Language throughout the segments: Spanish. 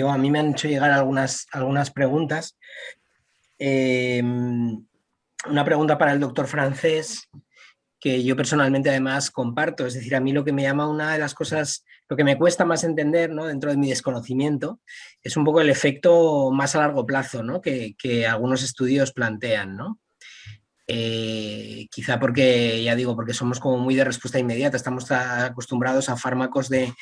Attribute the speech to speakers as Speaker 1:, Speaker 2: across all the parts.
Speaker 1: A mí me han hecho llegar algunas preguntas. Una pregunta para el doctor Francés, que yo personalmente además comparto. Es decir, a mí lo que me llama una de las cosas, lo que me cuesta más entender, ¿no?, dentro de mi desconocimiento, es un poco el efecto más a largo plazo, ¿no?, que algunos estudios plantean, ¿no? Quizá porque, ya digo, porque somos como muy de respuesta inmediata, estamos acostumbrados a fármacos de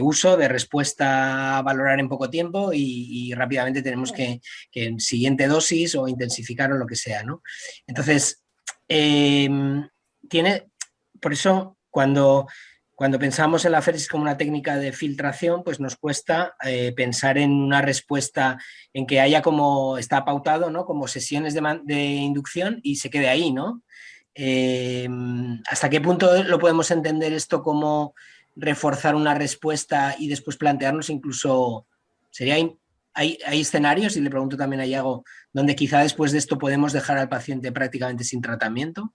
Speaker 1: uso, de respuesta a valorar en poco tiempo y rápidamente tenemos que en siguiente dosis o intensificar o lo que sea, ¿no? Entonces, tiene, por eso cuando pensamos en la féresis como una técnica de filtración, pues nos cuesta pensar en una respuesta en que haya como está pautado, ¿no?, como sesiones de inducción y se quede ahí, ¿no? ¿Hasta qué punto lo podemos entender esto como reforzar una respuesta y después plantearnos incluso, hay escenarios, y le pregunto también a Iago, donde quizá después de esto podemos dejar al paciente prácticamente sin tratamiento?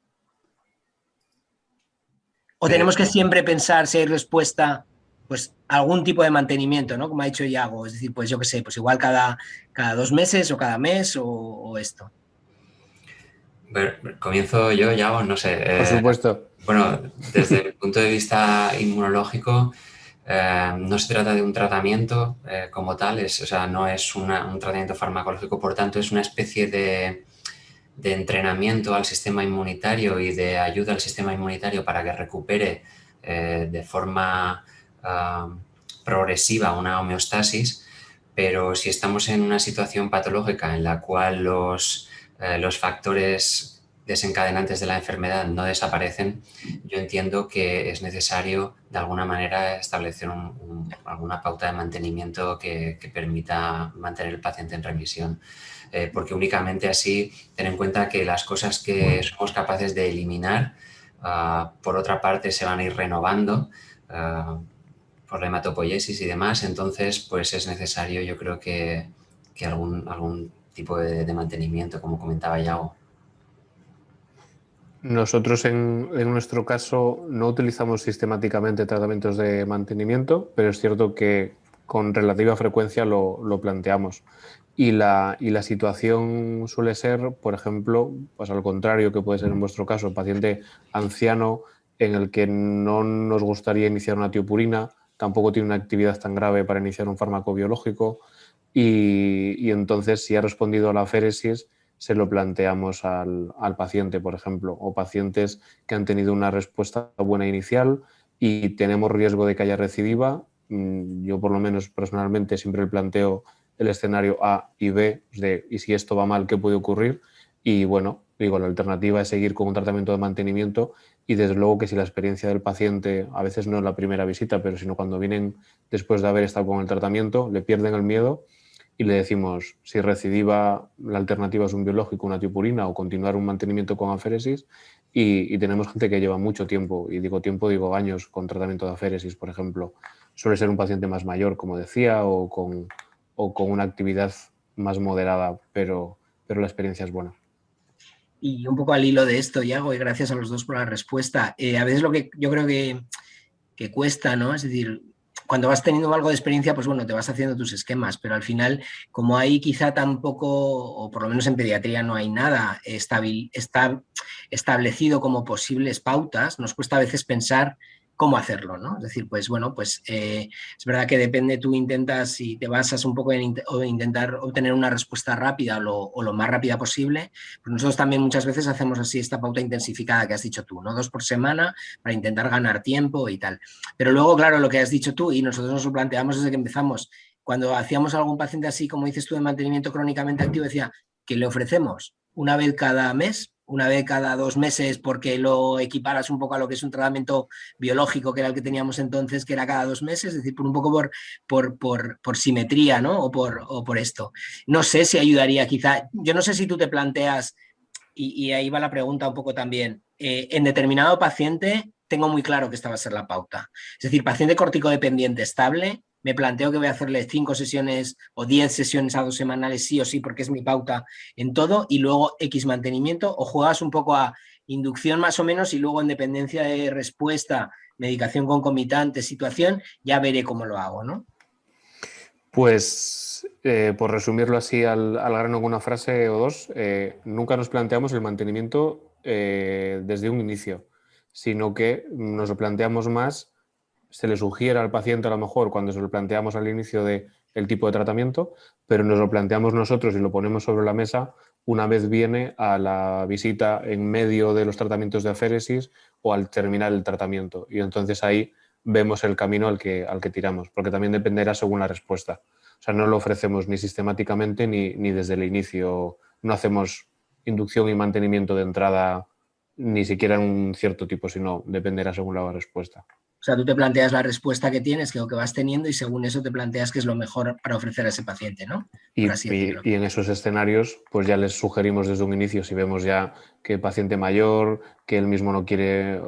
Speaker 1: ¿O tenemos que siempre pensar si hay respuesta, pues algún tipo de mantenimiento, ¿no?, como ha dicho Iago? Es decir, pues yo qué sé, pues igual cada 2 meses o cada mes o esto.
Speaker 2: Comienzo yo, ya, o no sé.
Speaker 3: Por supuesto.
Speaker 2: Bueno, desde el punto de vista inmunológico, no se trata de un tratamiento como tal, o sea, no es un tratamiento farmacológico, por tanto, es una especie de entrenamiento al sistema inmunitario y de ayuda al sistema inmunitario para que recupere de forma progresiva una homeostasis, pero si estamos en una situación patológica en la cual los factores desencadenantes de la enfermedad no desaparecen, yo entiendo que es necesario de alguna manera establecer alguna pauta de mantenimiento que permita mantener el paciente en remisión. Porque únicamente así, ten en cuenta que las cosas que somos capaces de eliminar, por otra parte, se van a ir renovando por la hematopoiesis y demás. Entonces, pues es necesario, yo creo que algún tipo de mantenimiento, como comentaba Yago.
Speaker 3: Nosotros en nuestro caso no utilizamos sistemáticamente tratamientos de mantenimiento, pero es cierto que con relativa frecuencia lo planteamos. Y la situación suele ser, por ejemplo, pues al contrario que puede ser en vuestro caso, paciente anciano en el que no nos gustaría iniciar una tiopurina, tampoco tiene una actividad tan grave para iniciar un fármaco biológico y entonces si ha respondido a la aféresis se lo planteamos al paciente, por ejemplo, o pacientes que han tenido una respuesta buena inicial y tenemos riesgo de que haya recidiva. Yo por lo menos personalmente siempre le planteo el escenario A y B, y si esto va mal, ¿qué puede ocurrir? Y bueno, digo, la alternativa es seguir con un tratamiento de mantenimiento y desde luego que si la experiencia del paciente, a veces no en la primera visita, pero sino cuando vienen después de haber estado con el tratamiento, le pierden el miedo y le decimos si recidiva, la alternativa es un biológico, una tiopurina o continuar un mantenimiento con aféresis y tenemos gente que lleva mucho tiempo, y digo tiempo, digo años, con tratamiento de aféresis, por ejemplo. Suele ser un paciente más mayor, como decía, o con una actividad más moderada, pero la experiencia es buena.
Speaker 1: Y un poco al hilo de esto, Iago, y gracias a los dos por la respuesta, a veces lo que yo creo que cuesta, ¿no? Es decir, cuando vas teniendo algo de experiencia, pues bueno, te vas haciendo tus esquemas, pero al final, como hay quizá tampoco, o por lo menos en pediatría no hay nada establecido como posibles pautas, nos cuesta a veces pensar cómo hacerlo, ¿no? Es decir, pues bueno, pues es verdad que depende, tú intentas y te basas un poco en intentar obtener una respuesta rápida o lo más rápida posible, pues nosotros también muchas veces hacemos así esta pauta intensificada que has dicho tú, ¿no? 2 por semana para intentar ganar tiempo y tal. Pero luego, claro, lo que has dicho tú, y nosotros nos lo planteamos desde que empezamos, cuando hacíamos a algún paciente así, como dices tú, de mantenimiento crónicamente activo, decía que le ofrecemos una vez cada mes, una vez cada 2 meses, porque lo equiparas un poco a lo que es un tratamiento biológico, que era el que teníamos entonces, que era cada 2 meses, es decir, por un poco por simetría, ¿no? O por esto. No sé si ayudaría quizá, yo no sé si tú te planteas, y ahí va la pregunta un poco también, en determinado paciente tengo muy claro que esta va a ser la pauta. Es decir, paciente corticodependiente estable, me planteo que voy a hacerle 5 sesiones o 10 sesiones a 2 semanales sí o sí, porque es mi pauta en todo, y luego X mantenimiento, o juegas un poco a inducción más o menos y luego en dependencia de respuesta, medicación concomitante, situación, ya veré cómo lo hago, ¿no?
Speaker 3: Pues, por resumirlo así al grano en una frase o dos, nunca nos planteamos el mantenimiento desde un inicio, sino que nos lo planteamos más, se le sugiere al paciente a lo mejor cuando se lo planteamos al inicio del tipo de tratamiento, pero nos lo planteamos nosotros y lo ponemos sobre la mesa una vez viene a la visita en medio de los tratamientos de aféresis o al terminar el tratamiento. Y entonces ahí vemos el camino al que tiramos, porque también dependerá según la respuesta. O sea, no lo ofrecemos ni sistemáticamente ni desde el inicio. No hacemos inducción y mantenimiento de entrada ni siquiera en un cierto tipo, sino dependerá según la respuesta.
Speaker 1: O sea, tú te planteas la respuesta que tienes, que lo que vas teniendo, y según eso te planteas qué es lo mejor para ofrecer a ese paciente, ¿no? Por así decirlo.
Speaker 3: Y en esos escenarios, pues ya les sugerimos desde un inicio, si vemos ya que paciente mayor, que él mismo no quiere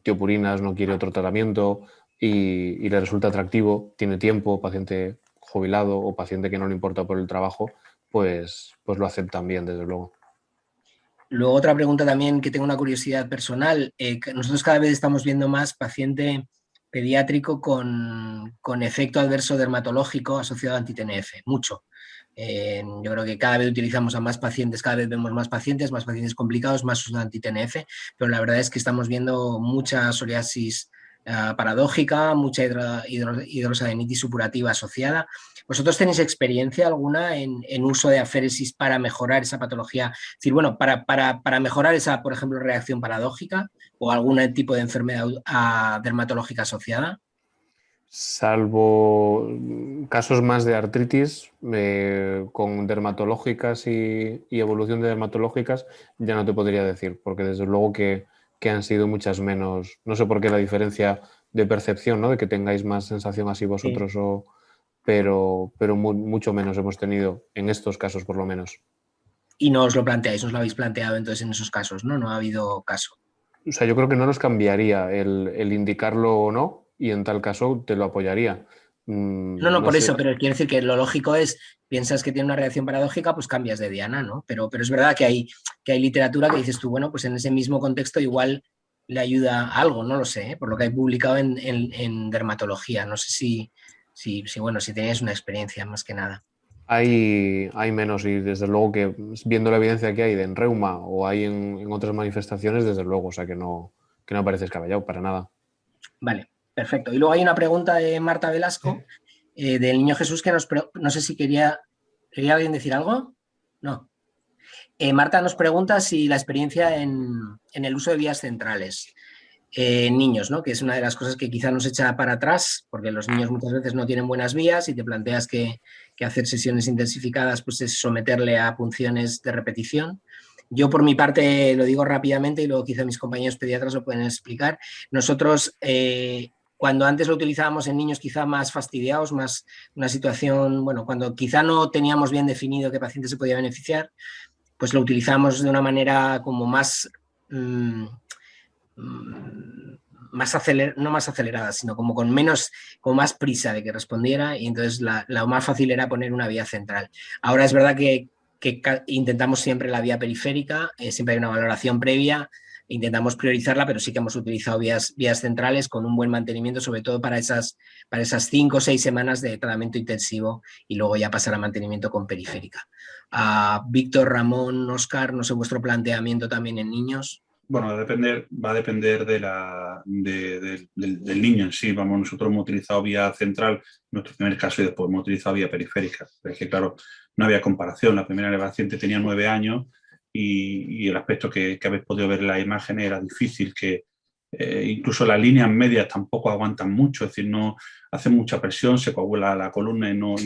Speaker 3: tiopurinas, no quiere otro tratamiento y le resulta atractivo, tiene tiempo, paciente jubilado o paciente que no le importa por el trabajo, pues lo aceptan bien, desde luego.
Speaker 1: Luego otra pregunta también que tengo una curiosidad personal. Nosotros cada vez estamos viendo más paciente pediátrico con efecto adverso dermatológico asociado a anti-TNF, mucho. Yo creo que cada vez utilizamos a más pacientes, cada vez vemos más pacientes complicados, más uso de anti-TNF, pero la verdad es que estamos viendo mucha psoriasis paradójica, mucha hidrosadenitis supurativa asociada. ¿Vosotros tenéis experiencia alguna en uso de aféresis para mejorar esa patología? Es decir, bueno, para mejorar esa, por ejemplo, reacción paradójica o algún tipo de enfermedad dermatológica asociada.
Speaker 3: Salvo casos más de artritis con dermatológicas y evolución de dermatológicas, ya no te podría decir, porque desde luego que han sido muchas menos. No sé por qué la diferencia de percepción, ¿no? De que tengáis más sensación así vosotros, sí. Pero mucho menos hemos tenido en estos casos, por lo menos.
Speaker 1: Y no os lo planteáis, os lo habéis planteado entonces en esos casos, ¿no? No ha habido caso.
Speaker 3: O sea, yo creo que no nos cambiaría el indicarlo o no, y en tal caso te lo apoyaría.
Speaker 1: No, por eso, pero quiero decir que lo lógico es, piensas que tiene una reacción paradójica, pues cambias de diana, ¿no? Pero es verdad que hay literatura que dices tú, bueno, pues en ese mismo contexto igual le ayuda a algo, no lo sé, por lo que hay publicado en dermatología. No sé si tenéis una experiencia más que nada.
Speaker 3: Hay menos y desde luego que viendo la evidencia que hay en reuma o hay en otras manifestaciones, desde luego, o sea que no parece descabellado para nada.
Speaker 1: Vale, perfecto. Y luego hay una pregunta de Marta Velasco, del Niño Jesús, que no sé si quería alguien decir algo. No. Marta nos pregunta si la experiencia en el uso de vías centrales en niños, ¿no? Que es una de las cosas que quizá nos echa para atrás, porque los niños muchas veces no tienen buenas vías y te planteas que hacer sesiones intensificadas pues es someterle a punciones de repetición. Yo por mi parte lo digo rápidamente y luego quizá mis compañeros pediatras lo pueden explicar. Nosotros cuando antes lo utilizábamos en niños quizá más fastidiados, más una situación, bueno, cuando quizá no teníamos bien definido qué paciente se podía beneficiar, pues lo utilizamos de una manera como más no más acelerada, sino como con más prisa de que respondiera, y entonces lo más fácil era poner una vía central. Ahora es verdad que intentamos siempre la vía periférica, siempre hay una valoración previa, intentamos priorizarla, pero sí que hemos utilizado vías centrales con un buen mantenimiento, sobre todo para esas 5 o 6 semanas de tratamiento intensivo y luego ya pasar a mantenimiento con periférica. Víctor, Ramón, Óscar, no sé vuestro planteamiento también en niños.
Speaker 4: Bueno, va a depender del niño en sí. Vamos, nosotros hemos utilizado vía central en nuestro primer caso y después hemos utilizado vía periférica. Pero es que, claro, no había comparación. La primera paciente tenía 9 años y el aspecto que habéis podido ver en la imagen era difícil, que incluso las líneas medias tampoco aguantan mucho, es decir, no hacen mucha presión, se coagula la columna y no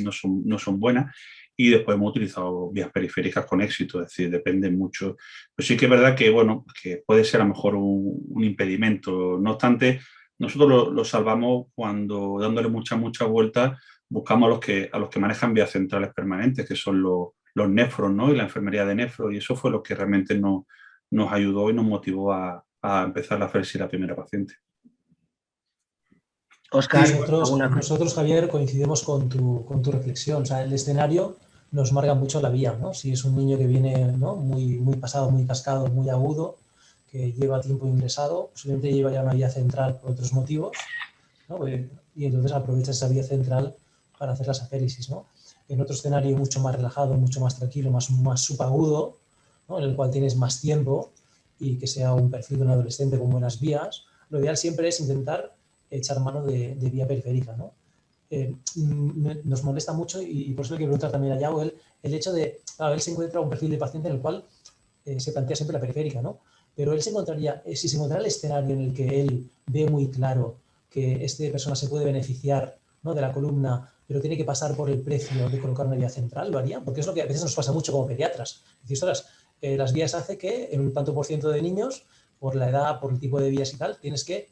Speaker 4: son buenas. Y después hemos utilizado vías periféricas con éxito, es decir, depende mucho. Pero sí que es verdad que, bueno, que puede ser a lo mejor un impedimento. No obstante, nosotros lo salvamos cuando, dándole mucha vuelta, buscamos a los que manejan vías centrales permanentes, que son los nefros, ¿no? Y la enfermería de nefros, y eso fue lo que realmente nos ayudó y nos motivó a empezar la aféresis la primera paciente.
Speaker 1: Óscar,
Speaker 5: sí, nosotros, Javier, coincidimos con tu reflexión. O sea, el escenario nos marca mucho la vía, ¿no? Si es un niño que viene, ¿no? muy pasado, muy cascado, muy agudo, que lleva tiempo ingresado, posiblemente lleva ya una vía central por otros motivos, ¿no? Y entonces aprovecha esa vía central para hacer las aféresis, ¿no? En otro escenario mucho más relajado, mucho más tranquilo, más subagudo, ¿no? En el cual tienes más tiempo y que sea un perfil de un adolescente con buenas vías, lo ideal siempre es intentar echar mano de vía periférica, ¿no? Nos molesta mucho y por eso le quiero preguntar también a Yago el hecho de, claro, él se encuentra un perfil de paciente en el cual se plantea siempre la periférica, ¿no? Pero él se encontraría, si se encontrara el escenario en el que él ve muy claro que esta persona se puede beneficiar, ¿no?, de la columna, pero tiene que pasar por el precio de colocar una vía central, ¿lo haría? Porque es lo que a veces nos pasa mucho como pediatras. Dices, las vías hace que en un tanto por ciento de niños, por la edad, por el tipo de vías y tal, tienes que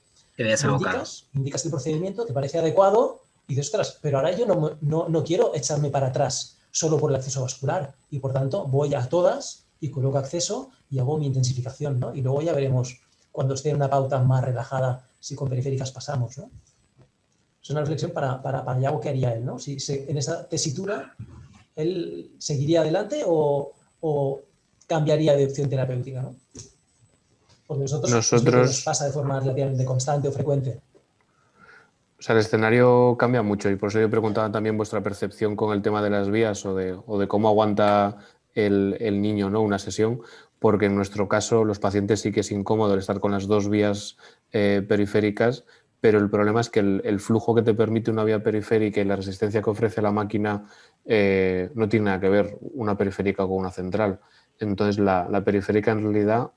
Speaker 5: indicas el procedimiento, te parece adecuado y dices, ostras, pero ahora yo no quiero echarme para atrás solo por el acceso vascular y por tanto voy a todas y coloco acceso y hago mi intensificación, ¿no? Y luego ya veremos cuando esté en una pauta más relajada si con periféricas pasamos, ¿no? Es una reflexión para Yago, ¿qué haría él, ¿no? Si en esa tesitura él seguiría adelante o cambiaría de opción terapéutica, ¿no? Porque nosotros nos pasa de forma relativamente constante o frecuente.
Speaker 3: O sea, el escenario cambia mucho y por eso yo preguntaba también vuestra percepción con el tema de las vías o de cómo aguanta el niño, ¿no?, una sesión, porque en nuestro caso los pacientes sí que es incómodo el estar con las dos vías periféricas, pero el problema es que el flujo que te permite una vía periférica y la resistencia que ofrece la máquina no tiene nada que ver una periférica con una central. Entonces la periférica en realidad,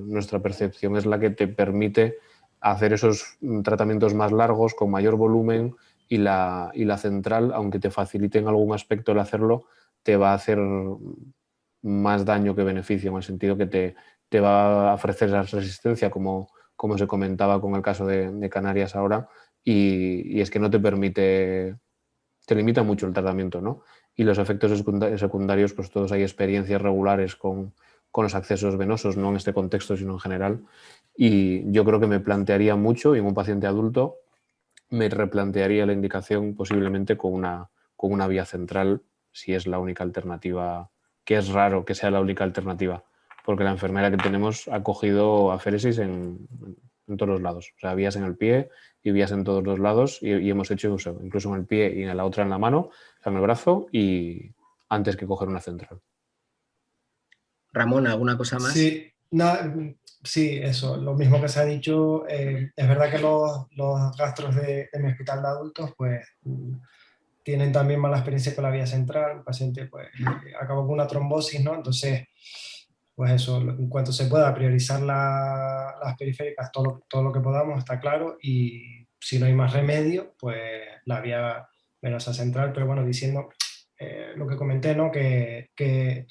Speaker 3: nuestra percepción es la que te permite hacer esos tratamientos más largos, con mayor volumen, y la central, aunque te facilite en algún aspecto el hacerlo, te va a hacer más daño que beneficio, en el sentido que te va a ofrecer esa resistencia, como se comentaba con el caso de Canarias ahora, y es que no te permite, te limita mucho el tratamiento, ¿no? Y los efectos secundarios, pues todos hay experiencias regulares con los accesos venosos, no en este contexto, sino en general. Y yo creo que me plantearía mucho, y en un paciente adulto me replantearía la indicación posiblemente con una vía central, si es la única alternativa, que es raro que sea la única alternativa, porque la enfermera que tenemos ha cogido aféresis en todos los lados, o sea, vías en el pie y vías en todos los lados, y hemos hecho uso, incluso en el pie y en la otra en la mano, o sea, en el brazo, y antes que coger una central.
Speaker 1: Ramón, ¿alguna cosa más?
Speaker 6: Sí, sí, eso, lo mismo que se ha dicho. Es verdad que los gastros de mi hospital de adultos pues tienen también mala experiencia con la vía central. El paciente pues acabó con una trombosis, ¿no? Entonces, pues eso, en cuanto se pueda priorizar las periféricas, todo lo que podamos, está claro, y si no hay más remedio, pues la vía venosa central. Pero bueno, diciendo lo que comenté, ¿no?, que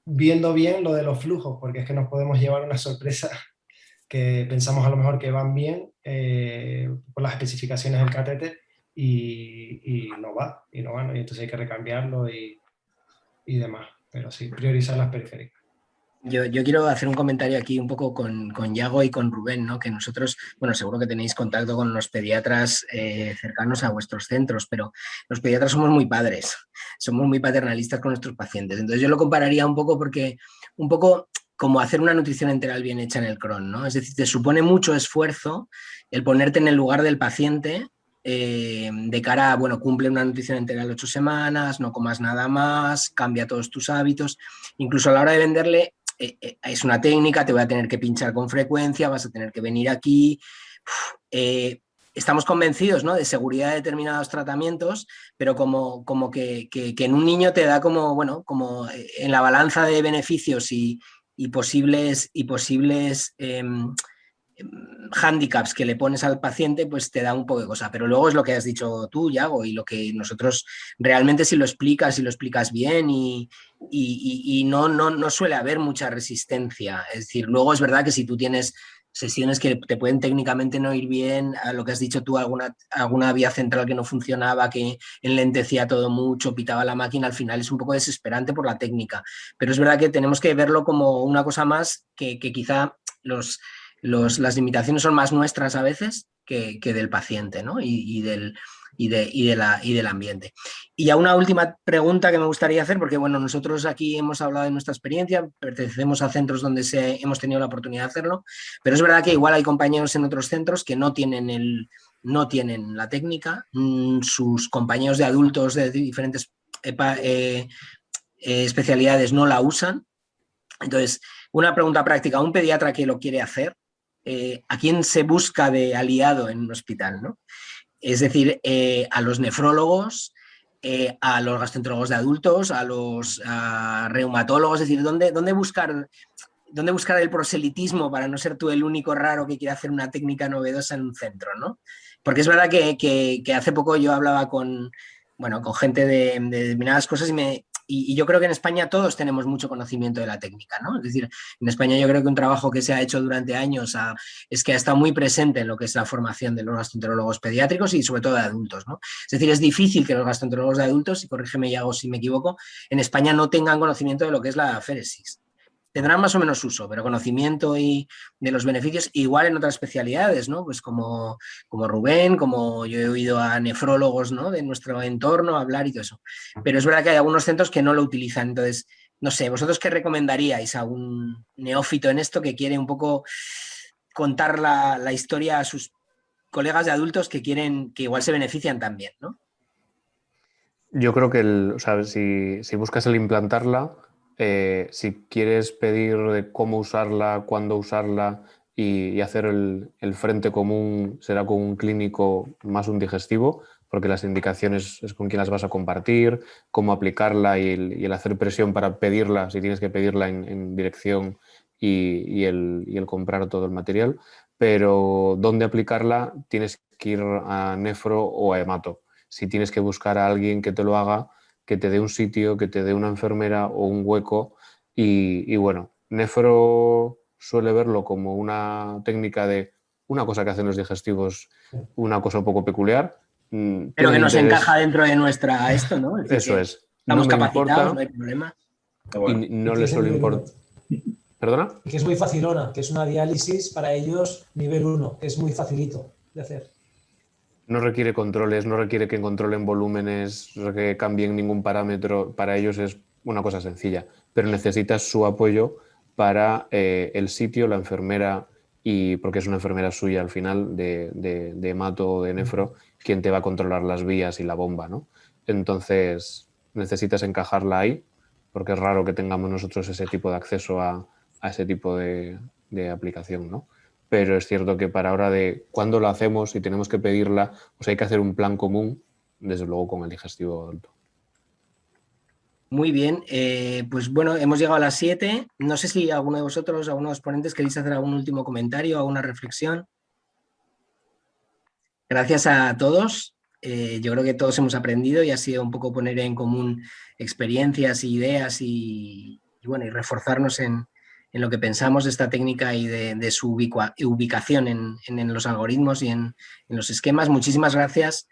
Speaker 6: viendo bien lo de los flujos, porque es que nos podemos llevar una sorpresa que pensamos a lo mejor que van bien por las especificaciones del catéter y no va, ¿no? Y entonces hay que recambiarlo y demás. Pero sí, priorizar las periféricas.
Speaker 1: Yo quiero hacer un comentario aquí un poco con Yago y con Rubén, ¿no? Que nosotros, bueno, seguro que tenéis contacto con los pediatras cercanos a vuestros centros, pero los pediatras somos muy padres, somos muy paternalistas con nuestros pacientes. Entonces yo lo compararía un poco porque, un poco como hacer una nutrición enteral bien hecha en el Crohn, ¿no? Es decir, te supone mucho esfuerzo el ponerte en el lugar del paciente de cara a, bueno, cumple una nutrición enteral 8 semanas, no comas nada más, cambia todos tus hábitos, incluso a la hora de venderle, es una técnica, te voy a tener que pinchar con frecuencia, vas a tener que venir aquí. Estamos convencidos, ¿no?, de seguridad de determinados tratamientos, pero como que en un niño te da como, bueno, como en la balanza de beneficios y posibles handicaps que le pones al paciente, pues te da un poco de cosa. Pero luego es lo que has dicho tú, Yago, y lo que nosotros realmente, si lo explicas bien y no suele haber mucha resistencia. Es decir, luego es verdad que si tú tienes sesiones que te pueden técnicamente no ir bien, a lo que has dicho tú, alguna vía central que no funcionaba, que enlentecía todo mucho, pitaba la máquina, al final es un poco desesperante por la técnica. Pero es verdad que tenemos que verlo como una cosa más que quizá las limitaciones son más nuestras a veces que del paciente, ¿no? y del ambiente. Y ya una última pregunta que me gustaría hacer, porque bueno, nosotros aquí hemos hablado de nuestra experiencia, pertenecemos a centros donde hemos tenido la oportunidad de hacerlo, pero es verdad que igual hay compañeros en otros centros que no tienen no tienen la técnica, sus compañeros de adultos de diferentes especialidades no la usan. Entonces, una pregunta práctica, un pediatra que lo quiere hacer, ¿a quién se busca de aliado en un hospital, ¿no? Es decir, a los nefrólogos, a los gastroenterólogos de adultos, a los reumatólogos, es decir, ¿dónde buscar el proselitismo para no ser tú el único raro que quiere hacer una técnica novedosa en un centro, ¿no? Porque es verdad que hace poco yo hablaba con gente de determinadas cosas y yo creo que en España todos tenemos mucho conocimiento de la técnica, ¿no? Es decir, en España yo creo que un trabajo que se ha hecho durante años es que ha estado muy presente en lo que es la formación de los gastroenterólogos pediátricos y sobre todo de adultos, ¿no? Es decir, es difícil que los gastroenterólogos de adultos, y corrígeme Iago si me equivoco, en España no tengan conocimiento de lo que es la féresis. Tendrán más o menos uso, pero conocimiento y de los beneficios, igual en otras especialidades, ¿no? Pues como Rubén, como yo he oído a nefrólogos, ¿no? De nuestro entorno hablar y todo eso. Pero es verdad que hay algunos centros que no lo utilizan. Entonces, no sé, ¿vosotros qué recomendaríais a un neófito en esto que quiere un poco contar la historia a sus colegas de adultos que igual se benefician también, ¿no?
Speaker 3: Yo creo que si buscas el implantarla, si quieres pedir de cómo usarla, cuándo usarla y hacer el frente común, será con un clínico más un digestivo, porque las indicaciones es con quién las vas a compartir, cómo aplicarla y el hacer presión para pedirla, si tienes que pedirla en dirección y el comprar todo el material. Pero dónde aplicarla tienes que ir a nefro o a hemato. Si tienes que buscar a alguien que te lo haga, que te dé un sitio, que te dé una enfermera o un hueco. Y bueno, nefro suele verlo como una técnica de una cosa que hacen los digestivos, una cosa un poco peculiar.
Speaker 1: Pero que nos encaja dentro de esto, ¿no? Es decir,
Speaker 3: eso es.
Speaker 1: Estamos
Speaker 3: no me
Speaker 1: capacitados,
Speaker 3: importa,
Speaker 1: no hay problema.
Speaker 3: y no les suele importar. ¿Perdona?
Speaker 5: Que es muy facilona, que es una diálisis para ellos nivel 1, que es muy facilito de hacer.
Speaker 3: No requiere controles, no requiere que controlen volúmenes, que cambien ningún parámetro. Para ellos es una cosa sencilla, pero necesitas su apoyo para el sitio, la enfermera, y porque es una enfermera suya al final de hemato o de nefro, quien te va a controlar las vías y la bomba, ¿no? Entonces necesitas encajarla ahí, porque es raro que tengamos nosotros ese tipo de acceso a ese tipo de aplicación, ¿no? Pero es cierto que para hora de cuándo lo hacemos y tenemos que pedirla, pues hay que hacer un plan común, desde luego con el digestivo adulto.
Speaker 1: Muy bien, pues bueno, hemos llegado a las 7. No sé si alguno de vosotros, alguno de los ponentes, queréis hacer algún último comentario, alguna reflexión. Gracias a todos. Yo creo que todos hemos aprendido y ha sido un poco poner en común experiencias, ideas y reforzarnos en lo que pensamos de esta técnica y de su ubicación en los algoritmos y en los esquemas. Muchísimas gracias